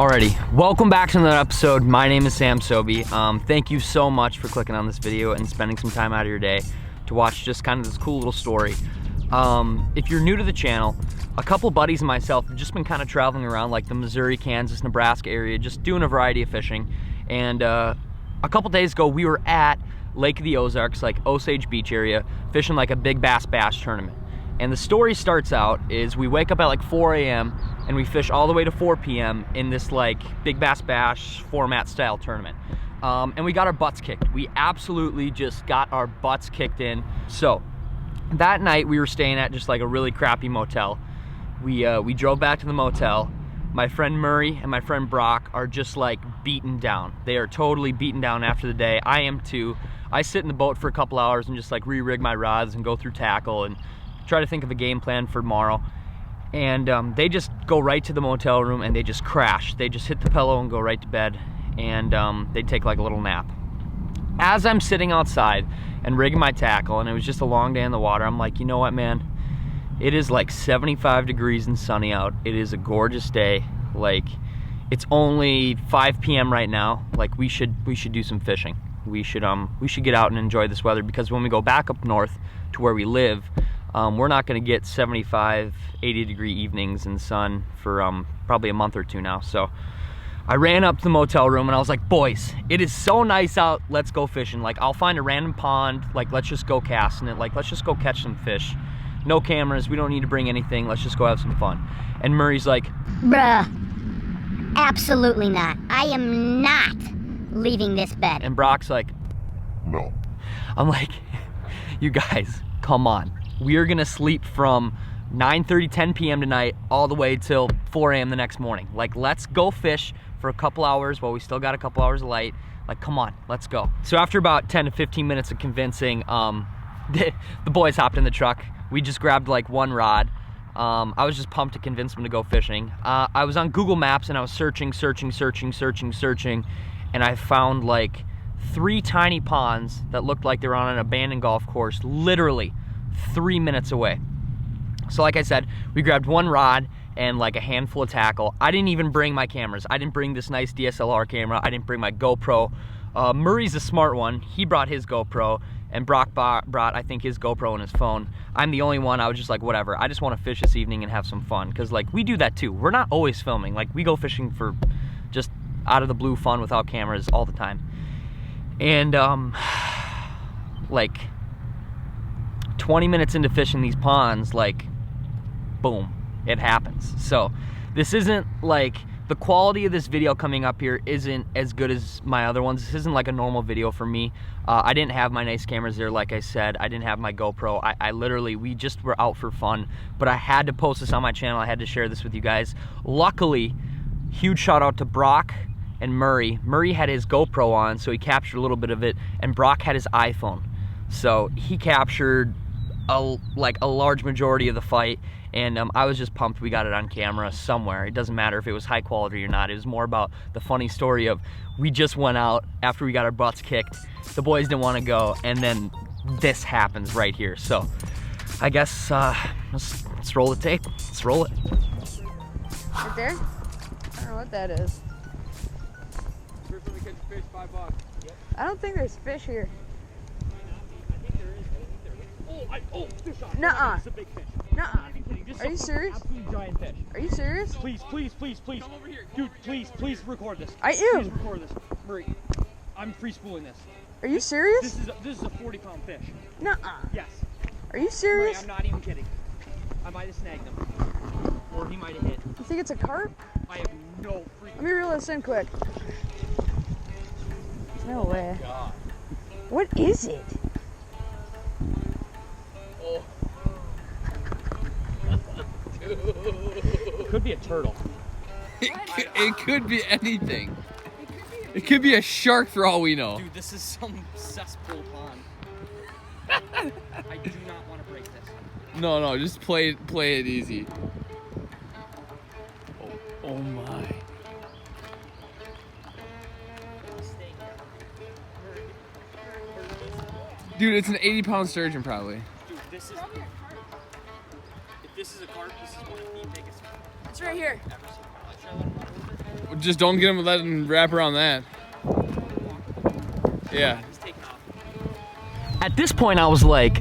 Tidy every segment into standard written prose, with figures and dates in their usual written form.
Alrighty, welcome back to another episode. My name is Sam Sobey. Thank you so much for clicking on this video and spending some time out of your day to watch just kind of this cool little story. If you're new to the channel, a couple buddies and myself have just been kind of traveling around like the Missouri, Kansas, Nebraska area, just doing a variety of fishing. And a couple days ago, we were at Lake of the Ozarks, like Osage Beach area, fishing like a big bass bash tournament. And the story starts out is we wake up at like 4 a.m. and we fish all the way to 4 p.m. in this like big bass bash format style tournament. And we got our butts kicked. We absolutely just got our butts kicked in. So that night we were staying at just like a really crappy motel. We drove back to the motel. My friend Murray and my friend Brok are just like beaten down. They are totally beaten down after the day. I am too. I sit in the boat for a couple hours and just like re-rig my rods and go through tackle and try to think of a game plan for tomorrow. And they just go right to the motel room and they just crash. They just hit the pillow and go right to bed, and they take like a little nap. As I'm sitting outside and rigging my tackle, and it was just a long day in the water, I'm like, you know what, man? It is like 75 degrees and sunny out. It is a gorgeous day. Like, it's only 5 p.m. right now. Like, we should do some fishing. We should get out and enjoy this weather, because when we go back up north to where we live, we're not going to get 75, 80 degree evenings in the sun for probably a month or two now. So I ran up to the motel room and I was like, boys, it is so nice out. Let's go fishing. Like, I'll find a random pond. Like, let's just go casting it. Like, let's just go catch some fish. No cameras. We don't need to bring anything. Let's just go have some fun. And Murray's like, bruh, absolutely not. I am not leaving this bed. And Brok's like, no. I'm like, you guys, come on. We are gonna sleep from 9:30, 10 p.m. tonight all the way till 4 a.m. the next morning. Like, let's go fish for a couple hours while we still got a couple hours of light. Like, come on, let's go. So after about 10 to 15 minutes of convincing, the boys hopped in the truck. We just grabbed like one rod. I was just pumped to convince them to go fishing. I was on Google Maps and I was searching, and I found like 3 tiny ponds that looked like they were on an abandoned golf course, literally 3 minutes away. So like I said, we grabbed one rod and like a handful of tackle. I didn't even bring my cameras. I didn't bring this nice DSLR camera. I didn't bring my GoPro. Murray's a smart one. He brought his GoPro, and Brok brought, I think, his GoPro and his phone. I'm the only one. I was just like, whatever. I just want to fish this evening and have some fun, because like we do that too. We're not always filming. Like, we go fishing for just out of the blue fun without cameras all the time. And like 20 minutes into fishing these ponds, like, boom, it happens. So this isn't like, the quality of this video coming up here isn't as good as my other ones. This isn't like a normal video for me. I didn't have my nice cameras there, like I said. I didn't have my GoPro. I literally, we just were out for fun, but I had to post this on my channel. I had to share this with you guys. Luckily, huge shout out to Brok and Murray. Murray had his GoPro on, so he captured a little bit of it, and Brok had his iPhone. So he captured a large majority of the fight, and I was just pumped we got it on camera somewhere. It doesn't matter if it was high quality or not. It was more about the funny story of, we just went out after we got our butts kicked. The boys didn't want to go, and then this happens right here. So I guess let's roll the tape. Let's roll it. Right there? I don't know what that is. First time we catch fish, $5. Yep. I don't think there's fish here. Oh, fish on. Nuh-uh. It's a big fish. Nuh-uh. Just Are you serious? Absolutely giant fish. Are you serious? Please. Come over here. Dude, please record this. I am. Please record this. Murray, I'm free spooling this. Are you serious? This is a 40-pound fish. Nuh-uh. Yes. Are you Murray, serious? I'm not even kidding. I might have snagged him. Or he might have hit. You think it's a carp? I have no freaking... Let me reel this in quick. No way. God. What is it? Oh. It could be a turtle. It could be anything. It could be a shark for all we know. Dude, this is some cesspool pond. I do not want to break this. No, just play it easy. Oh my. Dude, it's an 80-pound sturgeon probably. Dude, this is... If this is a carp, this is one of the biggest It's right here. I've ever seen. Should I let him run over? Just don't get him, let him wrap around that. Yeah. He's taking off. At this point, I was like,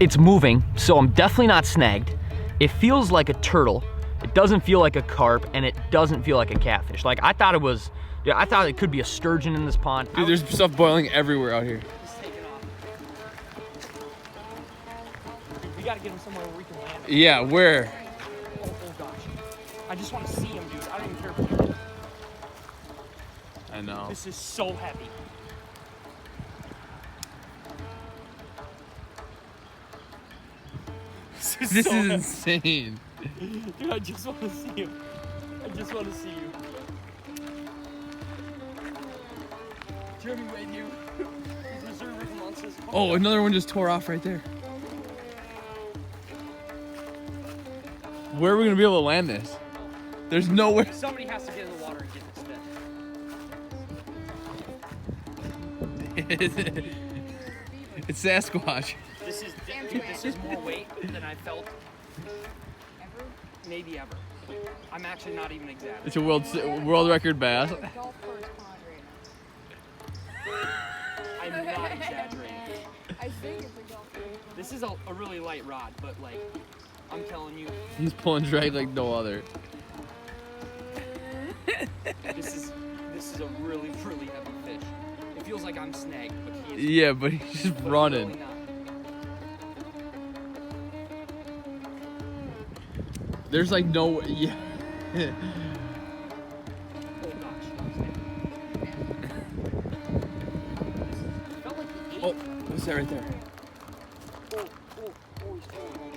it's moving, so I'm definitely not snagged. It feels like a turtle. It doesn't feel like a carp, and it doesn't feel like a catfish. Like, I thought it was, dude, I thought it could be a sturgeon in this pond. Dude, there's stuff boiling everywhere out here. He's taking off. We gotta get him somewhere where we can land. Yeah, where? Oh gosh. I just want to see him, dude. I don't even care if he... I know. This is so heavy. This so is heavy. insane. Dude, I just want to see him. I just want to see you. Jeremy, right here. Reserve monsters. Oh, another one just tore off right there. Where are we gonna be able to land this? There's nowhere. Somebody has to get in the water and get this fish. It's Sasquatch. This is more weight than I felt maybe ever. I'm actually not even exaggerating. It's a world record bass. Golf course pond right I'm not exaggerating. now. I think it's a golf course pond. This is a really light rod, but like, I'm telling you, He's pulling drag like no other. this is a really, really heavy fish. It feels like I'm snagged, but he is. Yeah, but he's just but running. Really not. There's like no. Yeah. Oh gosh. Felt like he ate. Oh, what's that right there? Oh, he's falling.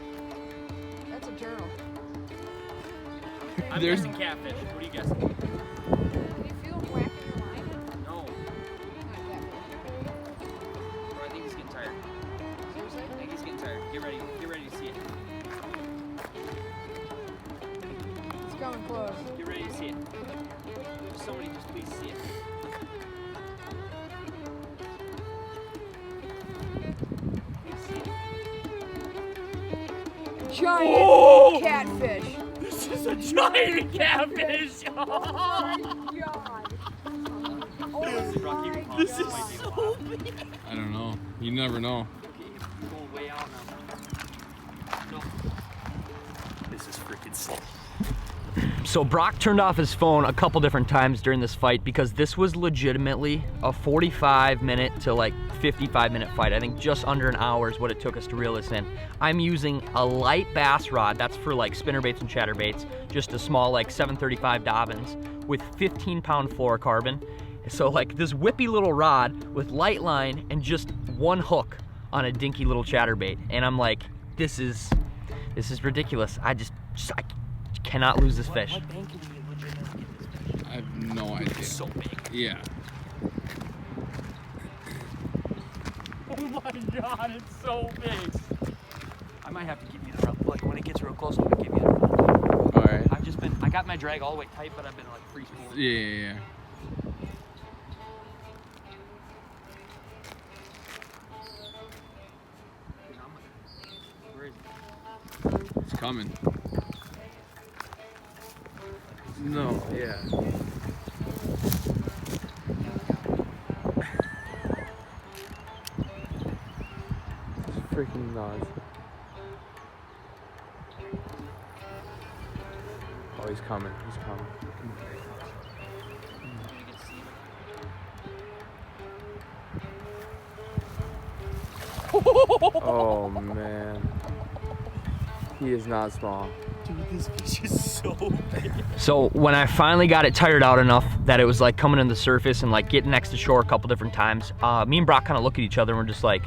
That's a turtle. I'm There's- guessing catfish. What are you guessing? Can you feel him whacking your line? No. Not catfish. Bro, I think he's getting tired. Seriously? I think he's getting tired. Get ready to see it. It's coming close. Get ready to see it. Somebody just please see it. Please see it. Giant Whoa! catfish. This is a giant catfish! Oh my god. This is so big. I don't know. You never know. Okay, you're going way out now. No. This is freaking sick. So Brok turned off his phone a couple different times during this fight because this was legitimately a 45-minute to like 55-minute fight. I think just under an hour is what it took us to reel this in. I'm using a light bass rod, that's for like spinnerbaits and chatterbaits, just a small like 735 Dobbins with 15-pound fluorocarbon. So like this whippy little rod with light line and just one hook on a dinky little chatterbait. And I'm like, this is ridiculous. I cannot lose this fish. What bank can we legitimately get this fish? I have no idea. It's so big. Yeah. Oh my god, it's so big. I might have to give you the rub. Like when it gets real close, I'm gonna give you the rub. All right. I got my drag all the way tight, but I've been like free spooling. Yeah. Where is it? It's coming. No. Yeah. Freaking nuts. Oh, he's coming. He's coming. I'm gonna get to see him. Oh man. He is not small. Dude, this fish is so big. So when I finally got it tired out enough that it was like coming in the surface and like getting next to shore a couple different times, me and Brok kind of look at each other and we're just like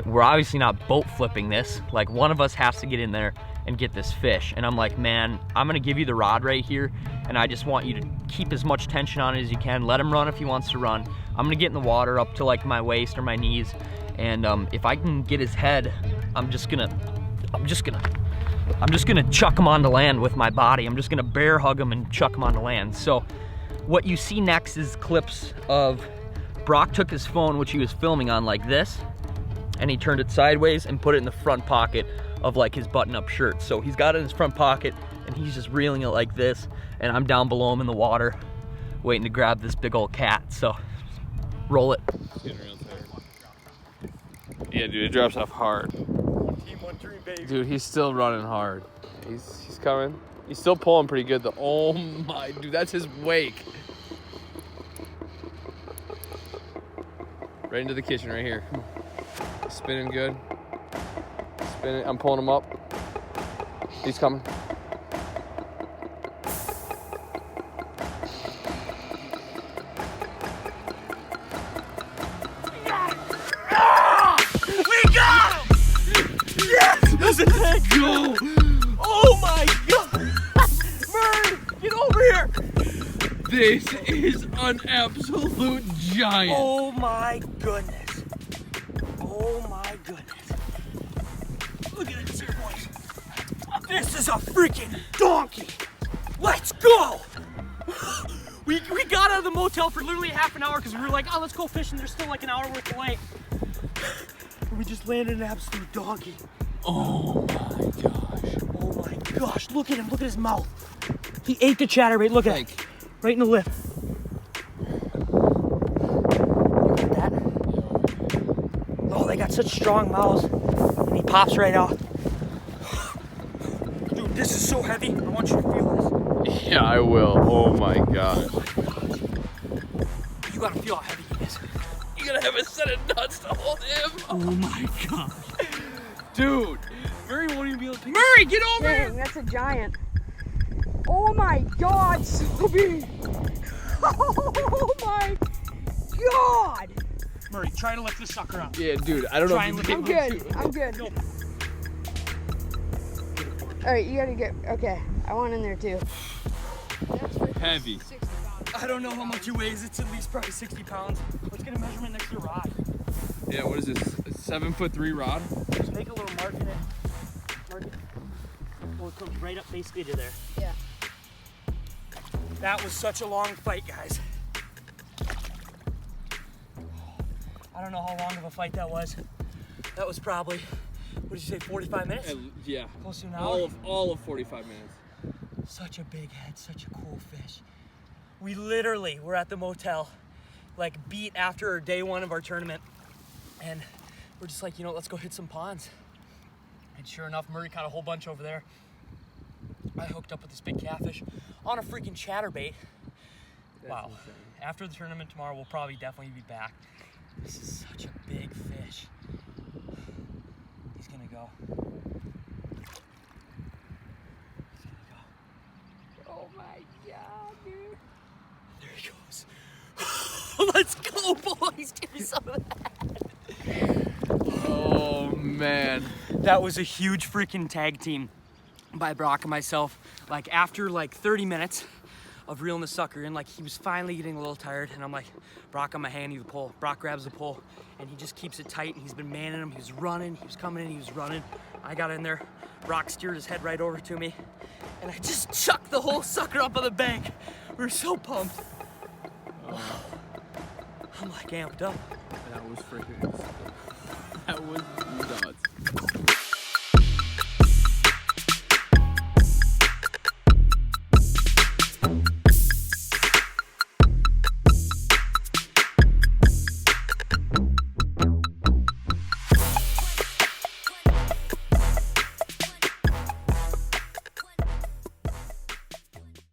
we're obviously not boat flipping this. Like one of us has to get in there and get this fish. And I'm like, man, I'm gonna give you the rod right here and I just want you to keep as much tension on it as you can. Let him run if he wants to run. I'm gonna get in the water up to like my waist or my knees. And if I can get his head, I'm just gonna chuck him onto land with my body. I'm just gonna bear hug him and chuck him onto land. So what you see next is clips of Brok took his phone, which he was filming on, like this, and he turned it sideways and put it in the front pocket of like his button-up shirt. So he's got it in his front pocket and and he's just reeling it like this, and I'm down below him in the water waiting to grab this big old cat. So roll it. Yeah, dude, it drops off hard. Team 1-3, baby. Dude, he's still running hard. He's coming. He's still pulling pretty good though. Oh my, dude, that's his wake. Right into the kitchen right here. Spinning good. Spinning. I'm pulling him up. He's coming. We got him! Yes! Let's go! Oh my god! Murray, get over here! This is an absolute giant. Oh my goodness. Oh my goodness. Look at this here, boys. This is a freaking donkey. Let's go! We got out of the motel for literally half an hour because we were like, oh, let's go fishing. There's still like an hour worth away. And we just landed an absolute donkey. Oh my gosh. Oh my gosh, look at him. Look at his mouth. He ate the chatterbait. Look at it. Right in the lip. Look at that. Oh, they got such strong mouths. And he pops right out. Dude, this is so heavy. I want you to feel this. Yeah, I will. Oh my god. You gotta feel how heavy he is. You gotta have a set of nuts to hold him. Oh my god. Dude. Murray won't even be able to pick Murray, get over here. Dang, that's a giant. Oh my god, Sophie! Oh my god! Murray, try to lift this sucker up. Yeah, dude, I don't know Try if and you lift can. it. I'm good. Go. Alright, you gotta get. Okay, I want in there too. Heavy. I don't know how much it weighs. It's at least probably 60 pounds. Let's get a measurement next to the rod. Yeah, what is this? A 7'3" rod? Just make a little mark in it. Mark it. Well, it comes right up basically to there. Yeah. That was such a long fight, guys. I don't know how long of a fight that was. That was probably, what did you say, 45 minutes? Yeah. Close to an hour? All of 45 minutes. Such a big head, such a cool fish. We literally were at the motel, like beat after day one of our tournament. And we're just like, you know, let's go hit some ponds. And sure enough, Murray caught a whole bunch over there. I hooked up with this big catfish on a freaking chatterbait. Wow. insane. After the tournament tomorrow, we'll probably definitely be back. This is such a big fish. He's gonna go. He's gonna go. Oh my god, dude. There he goes. Let's go, boys. Give me some of that. Oh man. That was a huge freaking tag team by Brok and myself. Like after like 30 minutes of reeling the sucker in, like he was finally getting a little tired, and I'm like, Brok, I'm gonna hand you the pole. Brok grabs the pole and he just keeps it tight, and he's been manning him. He was running, he was coming in, he was running. I got in there, Brok steered his head right over to me, and I just chucked the whole sucker up on the bank. We were so pumped. I'm like amped up. That was freaking. That was nuts.